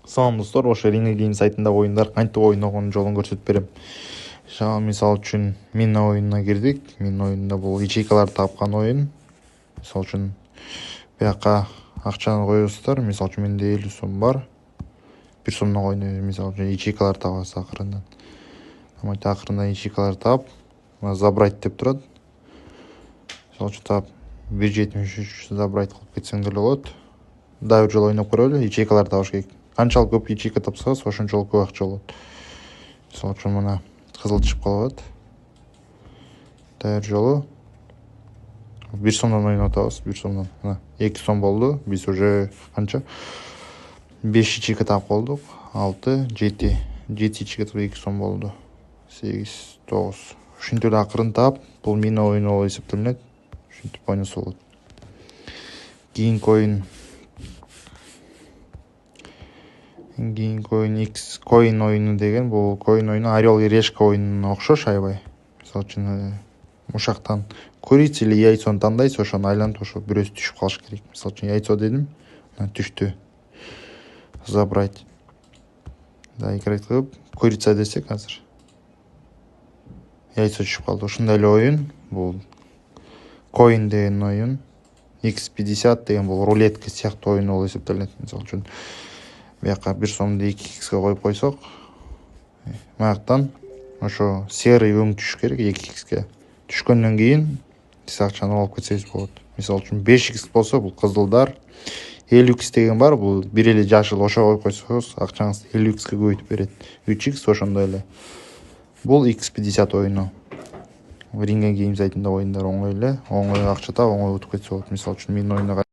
Салам достор, ошо Ringa Games сайтындагы оюндар кантип ойногон жолун көрсөтүп берем. Мисалы үчүн мина оюнуна кирдик. Мина оюнунда бул ячейкаларды тапкан оюн. Мисалы үчүн бияка акчаны коесуздар. Мисалы үчүн менде 50 сом бар. 1 сомдон ойнойбуз. Мисалы үчүн ячейкаларды табасыз акырындан. Амайт акырындан ячейкаларды таап, забрать деп турат. Мисалы үчүн таап 1.73 забрать кылып кетсең деле болот. Дагы бир жолу ойноп көрөлү. Ячейкаларды табыш керек. Канчалык көп ячейка тапсаңыз, ошончолук көп акча болот. Мисалы үчүн мына кызыл чыгып калып атат. Дагы бир жолу 1 сомдон ойноп атабыз. 1 сомдон. Мына 2 сом болду. Биз уже канча 5 ячейка таап болдук. 6, 7 ячейка таап 2 сом болду. 8, 9. Ушинтип эле акырын таап, бул мина оюну болуп эсептелинет. Ушинтип ойносо болот. Кийинки oyun X coin oyunu деген, бул coin oyunu орел и решка оюнуна окшош аябай. Мисалы үчүн ушактан курица или яйцону тандайсыз, ошону айлантып ошо бирөөсү түшүп калыш керек. Мисалы үчүн яйцо дедим, түштү. Забрать. Да, играть кылып, курица десек азыр. Яйцо түшүп калды. Ушундай эле оюн, бул coin деген оюн. X50 деген бул рулетка сыяктуу оюн болуп эсептелинет. Мисалы үчүн бияка 1 сомду 2x'ке коюп койсок, маяктан ошо серый өң түшүш керек 2x'ке. Түшкөндөн кийин сиз акчаны алып кетсеңиз болот. Мисалы үчүн 5x болсо, бул кызылдар, 50x деген бар, бул бир эле жашыл, ошо коюп койсоңуз акчаңыз 50x'ке көбөйтүп берет. 3x ошондой эле. Бул X50 оюну. Ringa Games сайтында оюндар оңой эле, оңой акча таап, оңой утуп кетсе болот. Мисалы үчүн мен оюнга